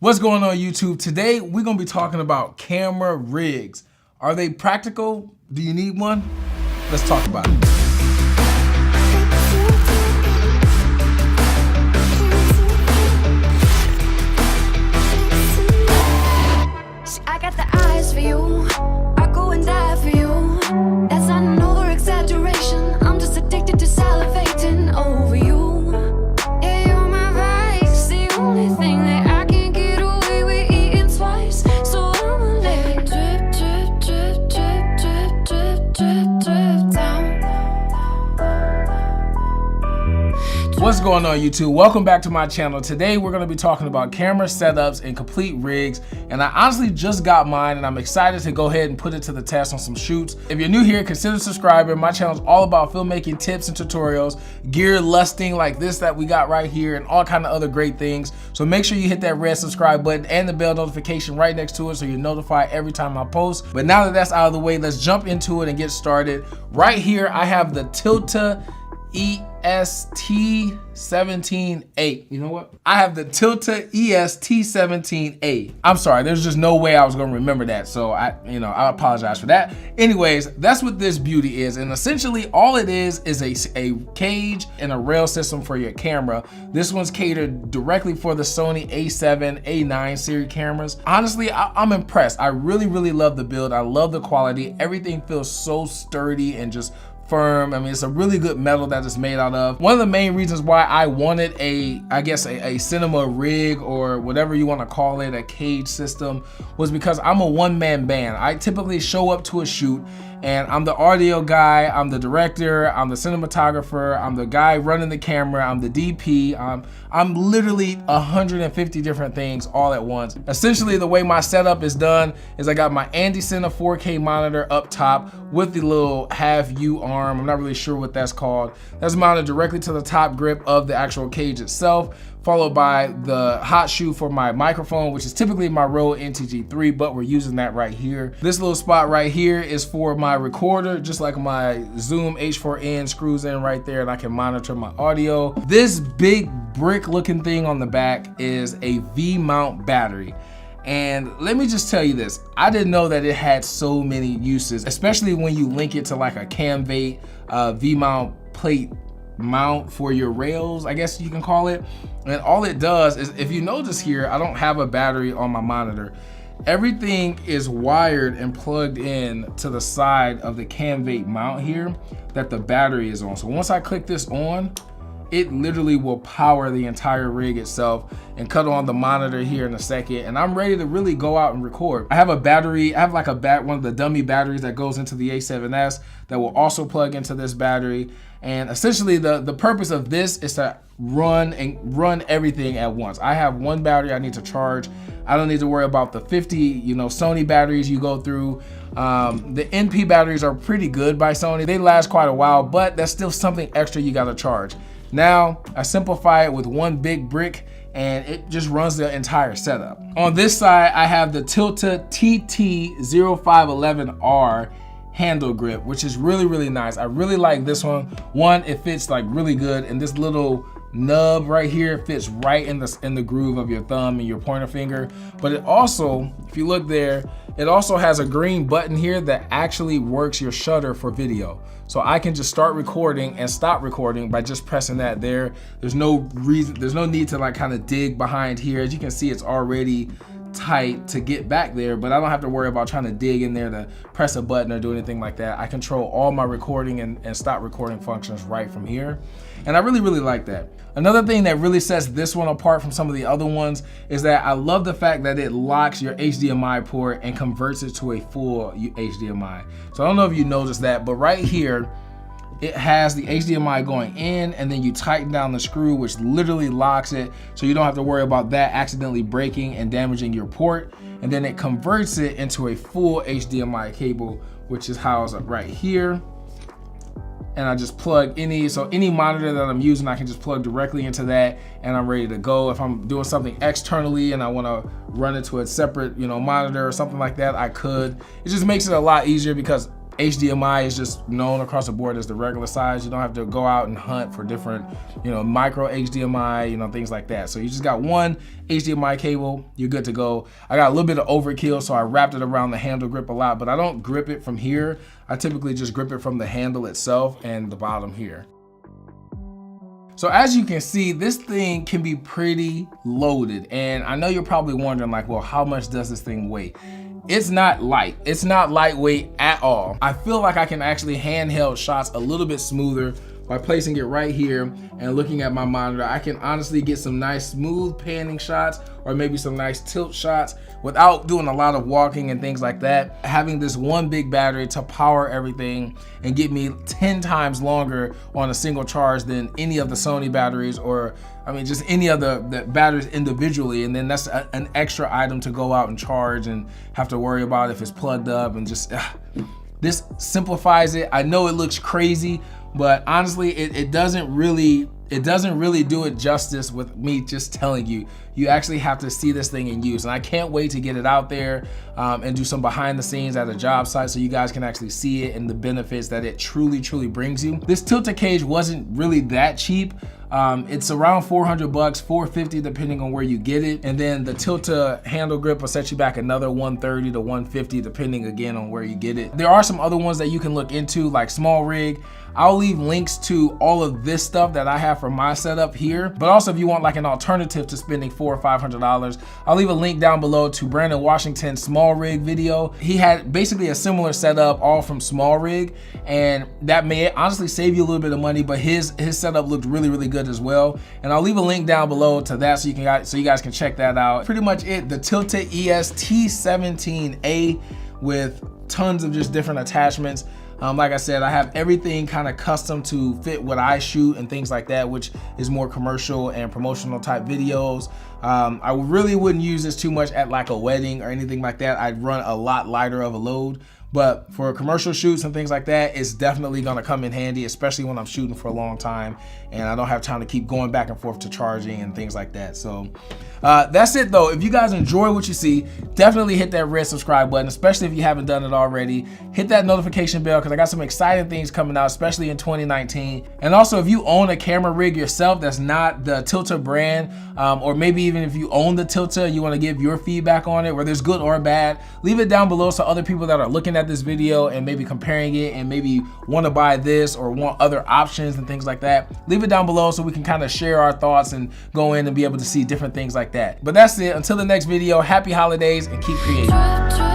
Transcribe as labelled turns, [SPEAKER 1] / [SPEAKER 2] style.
[SPEAKER 1] What's going on YouTube? Today we're gonna be talking about camera rigs. Are they practical? Do you need one? Let's talk about it.
[SPEAKER 2] I got the eyes for you. I go and die for you. That's not an over exaggeration. I'm just addicted to salivating over you. Yeah, you're my vice. The only thing that I can get away with eating twice. So I'ma let it drip, drip, drip, drip, drip, drip, drip, drip down.
[SPEAKER 1] What's going on YouTube? Welcome back to my channel. Today we're going to be talking about camera setups and complete rigs, and I honestly just got mine and I'm excited to go ahead and put it to the test on some shoots. If you're new here, consider subscribing. My channel is all about filmmaking tips and tutorials, gear lusting like this that we got right here, and all kind of other great things. So make sure you hit that red subscribe button and the bell notification right next to it so you're notified every time I post. But now that that's out of the way, let's jump into it and get started. Right here I have the Tilta EST17A. You know what? I have the Tilta EST17A. I'm sorry, there's just no way I was gonna remember that. So I apologize for that. Anyways, that's what this beauty is. And essentially all it is a cage and a rail system for your camera. This one's catered directly for the SONY A7, A9 series cameras. Honestly, I'm impressed. I really love the build. I love the quality. Everything feels so sturdy and just firm. I mean, it's a really good metal that it's made out of. One of the main reasons why I wanted a cinema rig, or whatever you want to call it, a cage system, was because I'm a one-man band. I typically show up to a shoot and I'm the audio guy, I'm the director, I'm the cinematographer, I'm the guy running the camera, I'm the DP, I'm literally 150 different things all at once. Essentially, the way my setup is done is I got my Andy Cine 4K monitor up top with the little half U arm. I'm not really sure what that's called. That's mounted directly to the top grip of the actual cage itself, followed by the hot shoe for my microphone, which is typically my Rode NTG3, but we're using that right here. This little spot right here is for my recorder, just like my Zoom H4n screws in right there, and I can monitor my audio. This big brick looking thing on the back is a V-mount battery. And let me just tell you this, I didn't know that it had so many uses, especially when you link it to like a Camvate V-mount plate mount for your rails, I guess you can call it. And all it does is, if you notice here, I don't have a battery on my monitor. Everything is wired and plugged in to the side of the Camvate mount here that the battery is on. So once I click this on, it literally will power the entire rig itself, and cut on the monitor here in a second, and I'm ready to really go out and record. I have a battery, I have like one of the dummy batteries that goes into the A7S that will also plug into this battery. And essentially the purpose of this is to run everything at once. I have one battery I need to charge. I don't need to worry about the 50 Sony batteries you go through. The NP batteries are pretty good by Sony. They last quite a while, but that's still something extra you gotta charge. Now I simplify it with one big brick and it just runs the entire setup. On this side I have the Tilta TT0511R handle grip, which is really nice. I really like this one. One, it fits like really good, and this little nub right here fits right in the groove of your thumb and your pointer finger. But it also, if you look there, it also has a green button here that actually works your shutter for video. So I can just start recording and stop recording by just pressing that there. There's no need to like kind of dig behind here. As you can see, it's already tight to get back there, but I don't have to worry about trying to dig in there to press a button or do anything like that. I control all my recording and stop recording functions right from here, and I really like that. Another thing that really sets this one apart from some of the other ones is that I love the fact that it locks your HDMI port and converts it to a full HDMI. So I don't know if you noticed that, but right here it has the HDMI going in, and then you tighten down the screw, which literally locks it, so you don't have to worry about that accidentally breaking and damaging your port. And then it converts it into a full HDMI cable, which is housed up right here. And I just plug any monitor that I'm using, I can just plug directly into that, and I'm ready to go. If I'm doing something externally and I want to run it to a separate monitor or something like that, I could. It just makes it a lot easier because HDMI is just known across the board as the regular size. You don't have to go out and hunt for different, micro HDMI, things like that. So you just got one HDMI cable, you're good to go. I got a little bit of overkill, so I wrapped it around the handle grip a lot, but I don't grip it from here. I typically just grip it from the handle itself and the bottom here. So as you can see, this thing can be pretty loaded. And I know you're probably wondering like, well, how much does this thing weigh? It's not light. It's not lightweight at all. I feel like I can actually handheld shots a little bit smoother by placing it right here and looking at my monitor. I can honestly get some nice smooth panning shots or maybe some nice tilt shots without doing a lot of walking and things like that. Having this one big battery to power everything and get me 10 times longer on a single charge than any of the Sony batteries, or just any of the batteries individually. And then that's an extra item to go out and charge and have to worry about if it's plugged up, and just this simplifies it. I know it looks crazy, but honestly, it doesn't really do it justice with me just telling you. You actually have to see this thing in use, and I can't wait to get it out there and do some behind the scenes at a job site so you guys can actually see it and the benefits that it truly brings you. This Tilta cage wasn't really that cheap. It's around $400, $450 depending on where you get it. And then the Tilta handle grip will set you back another $130 to $150 depending again on where you get it. There are some other ones that you can look into, like Small Rig. I'll leave links to all of this stuff that I have for my setup here. But also if you want like an alternative to spending $400 or $500, I'll leave a link down below to Brandon Washington's Small Rig video. He had basically a similar setup all from Small Rig, and that may honestly save you a little bit of money, but his setup looked really good as well. And I'll leave a link down below to that so you guys can check that out. Pretty much it, the Tilta ES T17A with tons of just different attachments. Like I said, I have everything kind of custom to fit what I shoot and things like that, which is more commercial and promotional type videos. I really wouldn't use this too much at like a wedding or anything like that. I'd run a lot lighter of a load. But for commercial shoots and things like that, it's definitely gonna come in handy, especially when I'm shooting for a long time and I don't have time to keep going back and forth to charging and things like that. So that's it though. If you guys enjoy what you see, definitely hit that red subscribe button, especially if you haven't done it already. Hit that notification bell because I got some exciting things coming out, especially in 2019. And also if you own a camera rig yourself that's not the Tilta brand, or maybe even if you own the Tilta, you wanna give your feedback on it, whether it's good or bad, leave it down below so other people that are looking at this video and maybe comparing it and maybe want to buy this or want other options and things like that, leave it down below so we can kind of share our thoughts and go in and be able to see different things like that. But that's it. Until the next video, happy holidays and keep creating.